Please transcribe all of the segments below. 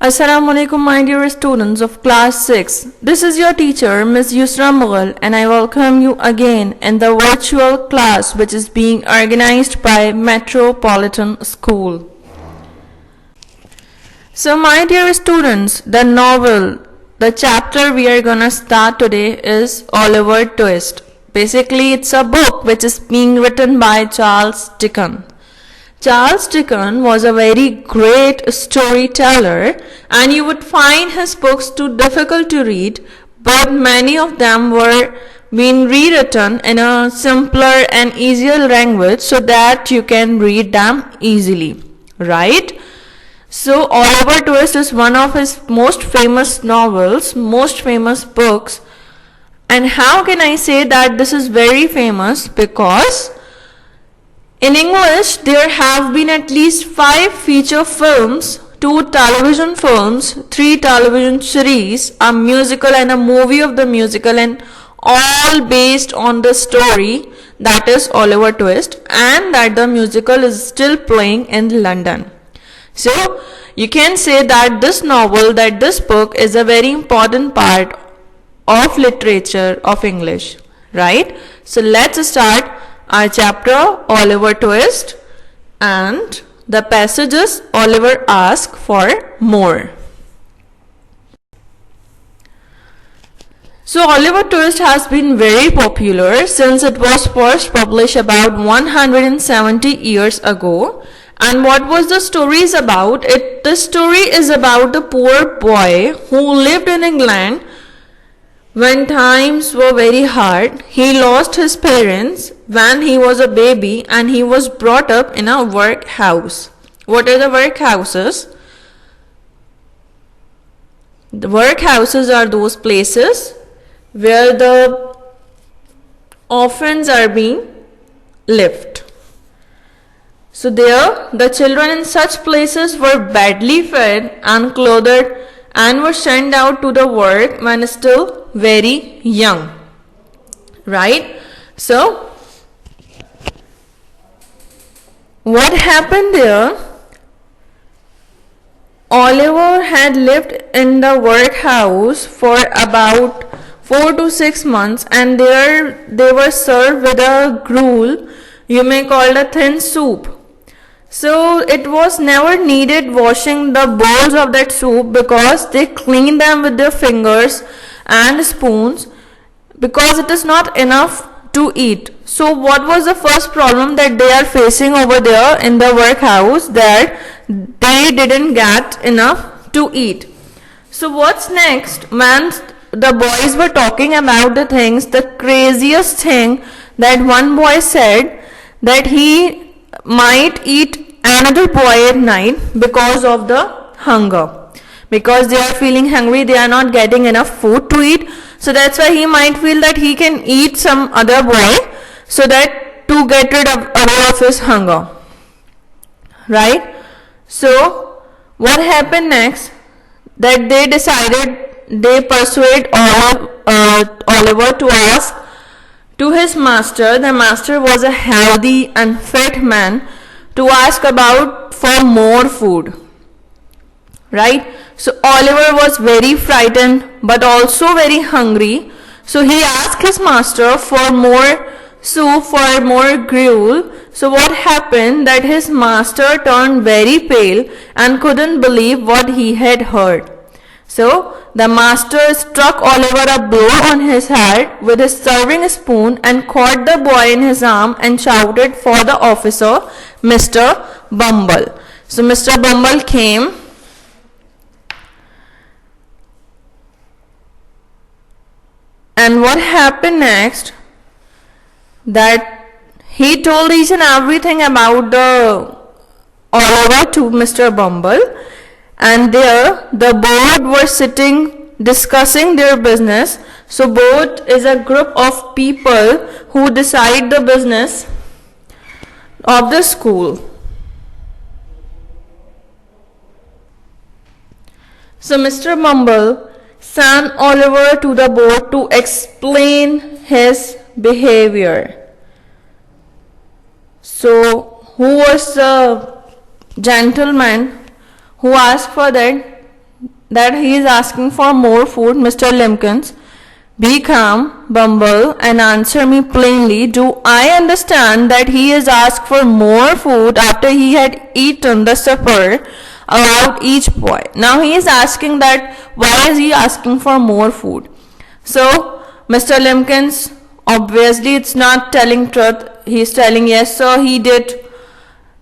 Assalamu alaikum, my dear students of class 6. This is your teacher, Ms. Yusra Mughal, and I welcome you again in the virtual class which is being organized by Metropolitan School. So, my dear students, the chapter we are gonna start today is Oliver Twist. Basically, it's a book which is being written by Charles Dickens. Charles Dickens was a very great storyteller, and you would find his books too difficult to read, but many of them were being rewritten in a simpler and easier language so that you can read them easily, right? So Oliver Twist is one of his most famous novels, most famous books. And how can I say that this is very famous? Because in English, there have been at least 5 feature films, 2 television films, 3 television series, a musical and a movie of the musical, and all based on the story that is Oliver Twist, and that the musical is still playing in London. So, you can say that this novel, that this book is a very important part of literature of English, right? So, let's start our chapter Oliver Twist, and the passages Oliver asks for more. So Oliver Twist has been very popular since it was first published about 170 years ago. And what was the story is about? The story is about the poor boy who lived in England when times were very hard. He lost his parents when he was a baby, and he was brought up in a workhouse. What are the workhouses? The workhouses are those places where the orphans are being lived. So there, the children in such places were badly fed and clothed and were sent out to the work when still very young. Right? So, what happened there? Oliver had lived in the workhouse for about 4 to 6 months, and there they were served with a gruel, you may call it a thin soup. So it was never needed washing the bowls of that soup because they clean them with their fingers and spoons, because it is not enough to eat. So what was the first problem that they are facing over there in the workhouse? That they didn't get enough to eat. So what's next? When the boys were talking about the things, the craziest thing that one boy said, that he might eat another boy at night because of the hunger, because they are feeling hungry, they are not getting enough food to eat. So that's why he might feel that he can eat some other boy so that to get rid of his hunger, right? So what happened next? That they persuade Oliver to ask to his master. The master was a healthy and fit man, to ask about for more food, right? So Oliver was very frightened but also very hungry. So he asked his master for more soup, for more gruel. So what happened? That his master turned very pale and couldn't believe what he had heard. So the master struck Oliver a blow on his head with his serving spoon and caught the boy in his arm and shouted for the officer, Mr. Bumble. So Mr. Bumble came, and what happened next? That he told each and everything about the Oliver to Mr. Bumble. And there the board were sitting discussing their business. So board is a group of people who decide the business of the school. So Mr. Bumble sent Oliver to the board to explain his behavior. So who was the gentleman who asked for that? that he is asking for more food, Mr. Limpkins. Be calm, Bumble, and answer me plainly. Do I understand that he is asked for more food after he had eaten the supper allowed each boy? Now he is asking that why is he asking for more food? So Mr. Limpkins, obviously it's not telling truth. He is telling yes sir, he did.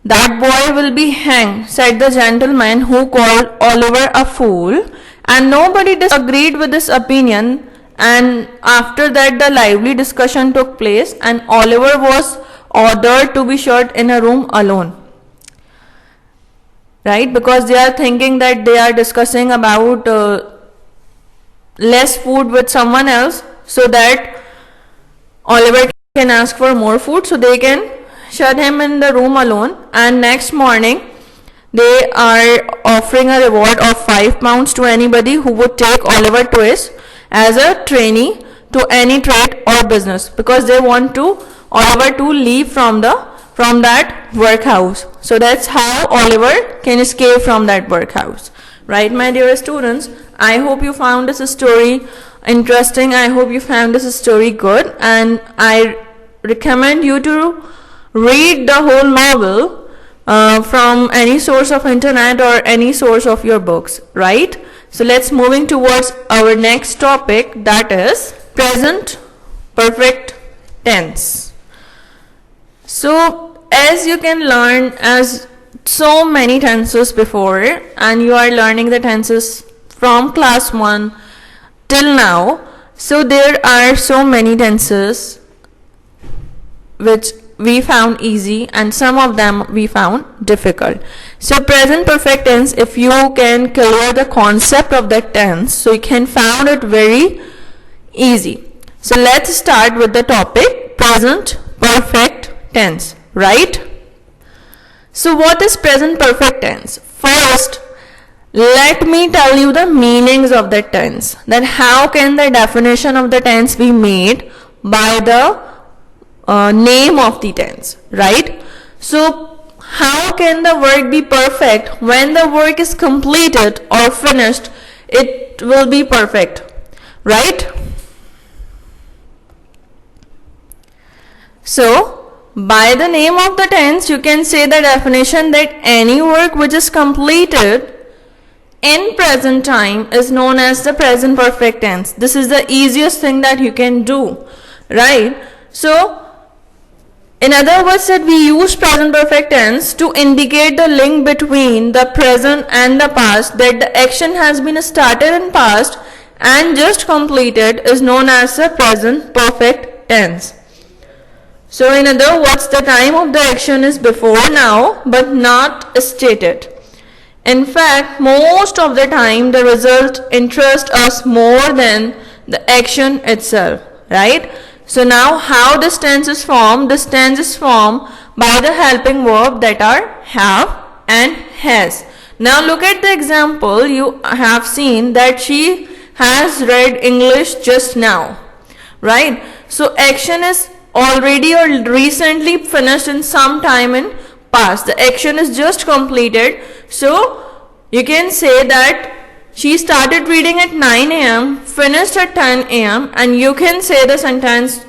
That boy will be hanged, said the gentleman who called Oliver a fool, and nobody disagreed with this opinion. And after that the lively discussion took place, and Oliver was ordered to be shut in a room alone. Right, because they are thinking that they are discussing about less food with someone else, so that Oliver can ask for more food, so they can shut him in the room alone. And next morning they are offering a reward of £5 to anybody who would take Oliver Twist as a trainee to any trade or business, because they want to Oliver to leave from that workhouse. So that's how Oliver can escape from that workhouse. Right, my dear students, I hope you found this story interesting. I hope you found this story good, and I recommend you to read the whole novel from any source of internet or any source of your books, right? So let's moving towards our next topic, that is present perfect tense. So as you can learn as so many tenses before, and you are learning the tenses from class 1 till now, so there are so many tenses which we found easy and some of them we found difficult. So present perfect tense, if you can clear the concept of that tense, so you can find it very easy. So let's start with the topic present perfect tense, right? So what is present perfect tense? First, let me tell you the meanings of the tense. Then how can the definition of the tense be made by the name of the tense, right? So how can the work be perfect? When the work is completed or finished, it will be perfect, right? So by the name of the tense, you can say the definition that any work which is completed in present time is known as the present perfect tense. This is the easiest thing that you can do, right? So in other words, that we use present perfect tense to indicate the link between the present and the past, that the action has been started in past and just completed is known as the present perfect tense. So in other words, the time of the action is before now but not stated. In fact, most of the time the result interests us more than the action itself, right? So now how this tense is formed? This tense is formed by the helping verb that are have and has. Now look at the example. You have seen that she has read English just now, right? So action is already or recently finished in some time in past. The action is just completed. So you can say that she started reading at 9 a.m., finished at 10 a.m. and you can say the sentence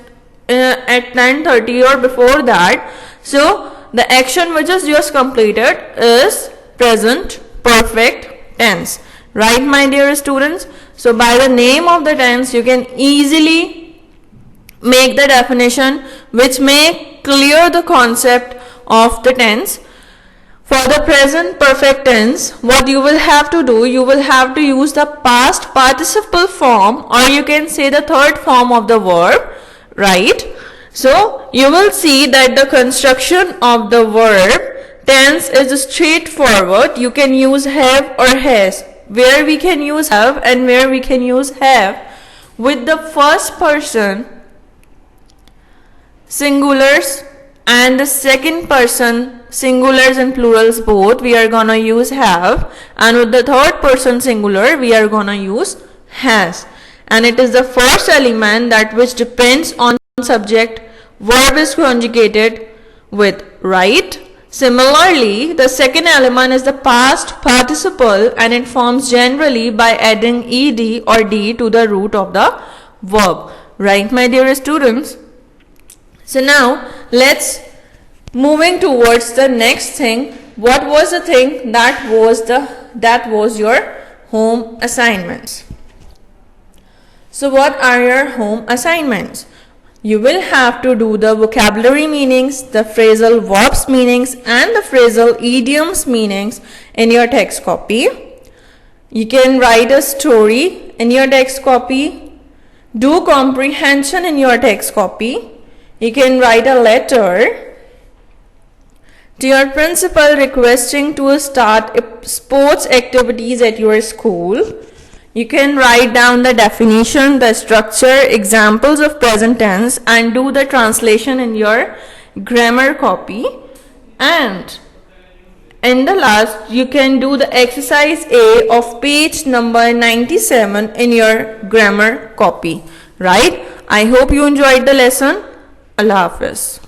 at 10:30 or before that. So the action which is just completed is present perfect tense, right, my dear students? So by the name of the tense, you can easily make the definition which may clear the concept of the tense. For the present perfect tense, what you will have to do, you will have to use the past participle form, or you can say the third form of the verb, right? So you will see that the construction of the verb tense is straightforward. You can use have or has, where we can use have and where we can use have with the first person singulars and the second person singulars and plurals both, we are gonna use have, and with the third person singular we are gonna use has, and it is the first element that which depends on subject verb is conjugated with, right? Similarly, the second element is the past participle and it forms generally by adding ed or d to the root of the verb. Right, my dear students? So now let's moving towards the next thing. What was the thing that was your home assignments? So what are your home assignments? You will have to do the vocabulary meanings, the phrasal verbs meanings and the phrasal idioms meanings in your text copy. You can write a story in your text copy, do comprehension in your text copy. You can write a letter to your principal requesting to start sports activities at your school. You can write down the definition, the structure, examples of present tense and do the translation in your grammar copy. And in the last, you can do the exercise A of page number 97 in your grammar copy. Right? I hope you enjoyed the lesson. Allah Hafiz.